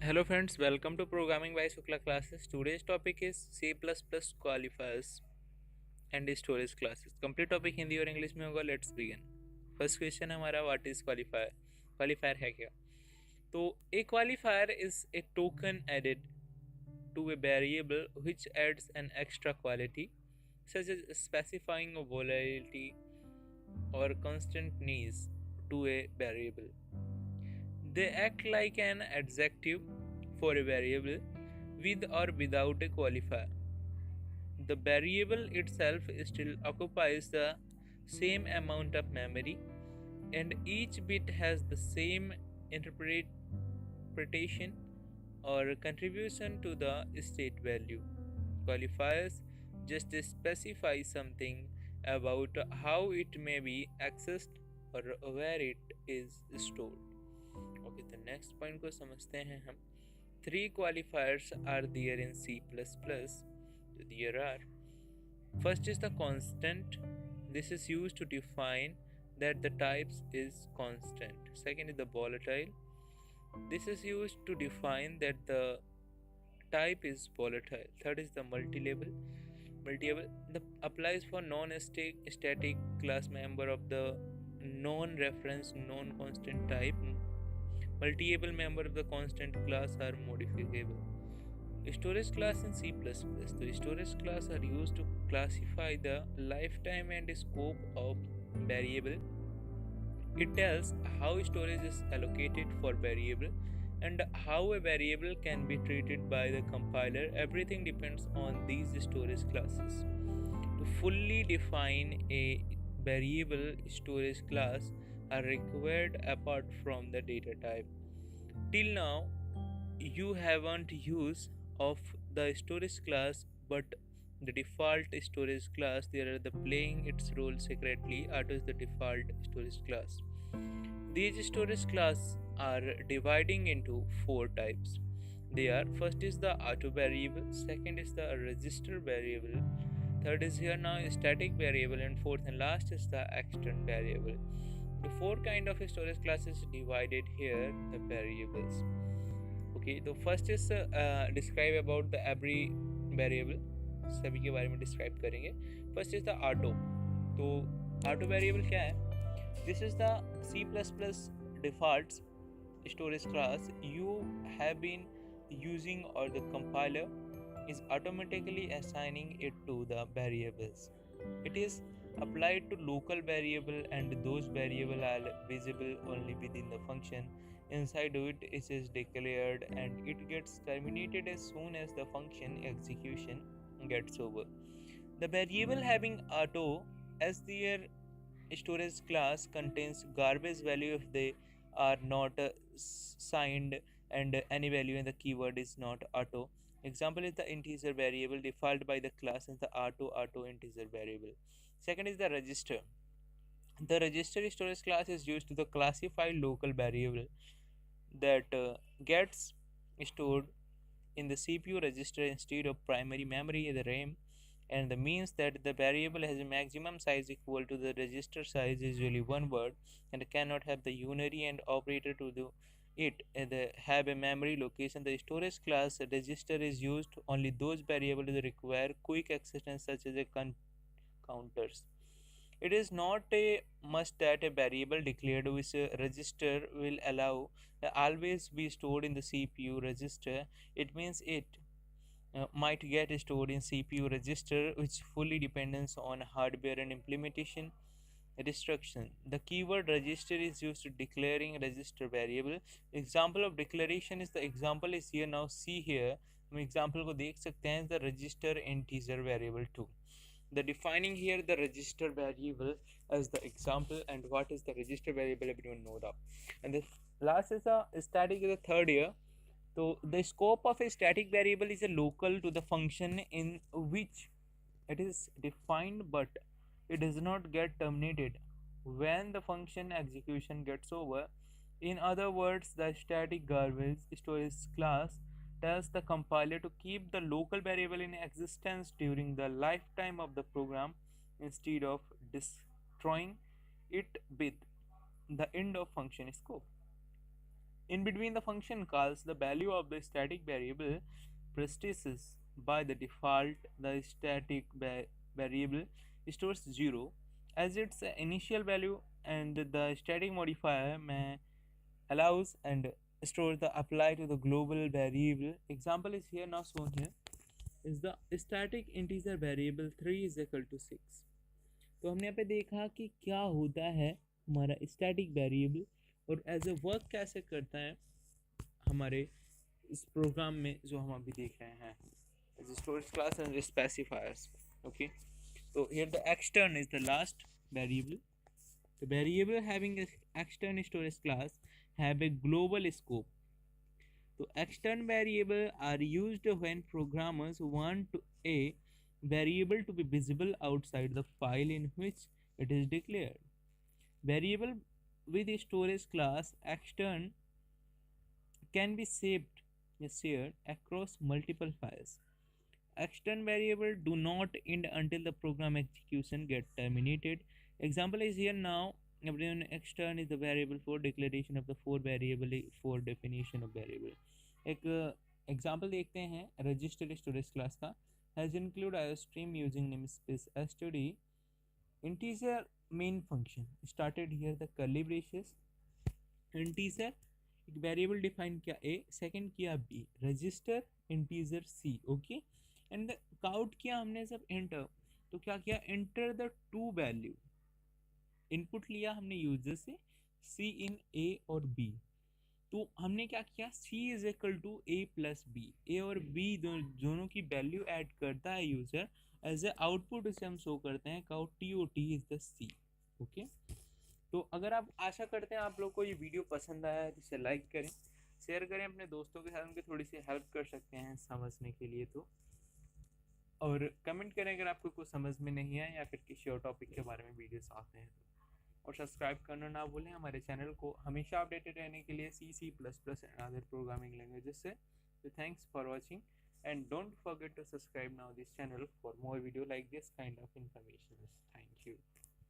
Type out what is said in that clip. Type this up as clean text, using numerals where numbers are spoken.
Hello friends, welcome to Programming by Classes. Today's topic is C++ qualifiers and storage classes. Complete topic Hindi और English में होगा. Let's begin. First question है हमारा, what is qualifier. Qualifier है क्या? तो a qualifier is a token added to a variable which adds an extra quality such as specifying a volatility or constant-ness to a variable. They act like an adjective for a variable with or without a qualifier. The variable itself still occupies the same amount of memory, and each bit has the same interpretation or contribution to the state value. Qualifiers just specify something about how it may be accessed or where it is stored. Okay, the next point को समझते हैं हम. Three qualifiers are there in C++. There are. First is the constant. This is used to define that the types is constant. Second is the volatile. This is used to define that the type is volatile. Third is the multi-label. That applies for non-static class member of the non-reference non-constant type. Multi-able member of the constant class are modifiable. Storage class in C++. The storage class are used to classify the lifetime and scope of variable. It tells how storage is allocated for variable and how a variable can be treated by the compiler. Everything depends on these storage classes. To fully define a variable, storage class are required apart from the data type. Till now, you haven't used of the storage class, but the default storage class, there are the playing its role secretly. Auto is the default storage class. These storage classes are dividing into four types. They are: first is the auto variable, second is the register variable, third is here now static variable, and fourth and last is the external variable. The four kind of storage classes divided here the variables. Okay, तो first is describe about the every variable. सभी के बारे में describe करेंगे. First is the auto. तो auto variable क्या है? This is the C++ default storage class you have been using, or the compiler is automatically assigning it to the variables. It is applied to local variable, and those variable are visible only within the function. Inside it is declared, and it gets terminated as soon as the function execution gets over. The variable having auto as their storage class contains garbage value if they are not signed, and any value in the keyword is not auto. Example is the integer variable defined by the class as the auto integer variable. Second is the register. The register storage class is used to classify local variable that gets stored in the CPU register instead of primary memory, the RAM, and the means that the variable has a maximum size equal to the register size, usually one word, and cannot have the unary and operator to do it have a memory location. The storage class register is used only those variables that require quick access, such as counters. It is not a must that a variable declared with a register will allow always be stored in the CPU register. It means it might get stored in CPU register, which fully depends on hardware and implementation restriction. The keyword register is used to declaring register variable. Example of declaration is the example is here. Now see here, हम example को देख सकते हैं, the register integer variable 2. The defining here the register variable as the example, and what is the register variable everyone know that. And the last is a static is the third here. So the scope of a static variable is a local to the function in which it is defined, but it does not get terminated when the function execution gets over. In other words, the static garbage storage class tells the compiler to keep the local variable in existence during the lifetime of the program instead of destroying it with the end of function scope. In between, the function calls the value of the static variable precedes by the default. The static variable stores 0 as its initial value, and the static modifier may allows and store the apply to the global variable. Example is here now shown here is the static integer variable 3 is equal to 6. तो हमने यहाँ पे देखा कि क्या होता है हमारा स्टैटिक वेरिएबल और एज ए वर्क कैसे करता है हमारे इस प्रोग्राम में जो हम अभी देख रहे हैं as storage class and specifiers. Okay, so here the extern is the last variable. The variable having a extern storage class have a global scope. So extern variable are used when programmers want a variable to be visible outside the file in which it is declared. Variable with a storage class extern can be shared across multiple files. Extern variable do not end until the program execution get terminated. Example is here now. Everyone extern is the variable for declaration of the four variable for definition of variable. एक example देखते हैं register storage class का. Has include stream using namespace std integer main function started here the curly braces. integer एक variable define किया a, second किया b, register integer c. Okay, and cout किया हमने जब एंटर तो क्या किया, enter the two value. Input लिया हमने यूजर से c इन a और b. तो हमने क्या किया, c is equal to a plus B. a और b दोनों की वैल्यू ऐड करता है यूजर. एज ए आउटपुट उसे हम शो करते हैं cout T O T is the c. Okay, तो अगर आप आशा करते हैं आप लोग को ये वीडियो पसंद आया है तो इसे लाइक करें, शेयर करें अपने दोस्तों के साथ, उनकी थोड़ी सी हेल्प कर सकते हैं समझने के लिए. तो और कमेंट करें अगर आपको कुछ समझ में नहीं आया या फिर किसी और टॉपिक के बारे में वीडियो चाहते हैं तो. और सब्सक्राइब करना ना भूलें हमारे चैनल को हमेशा अपडेटेड रहने के लिए C++ and other programming languages से. So thanks for watching and don't forget to subscribe now this channel for more video like this kind of information. Thank you.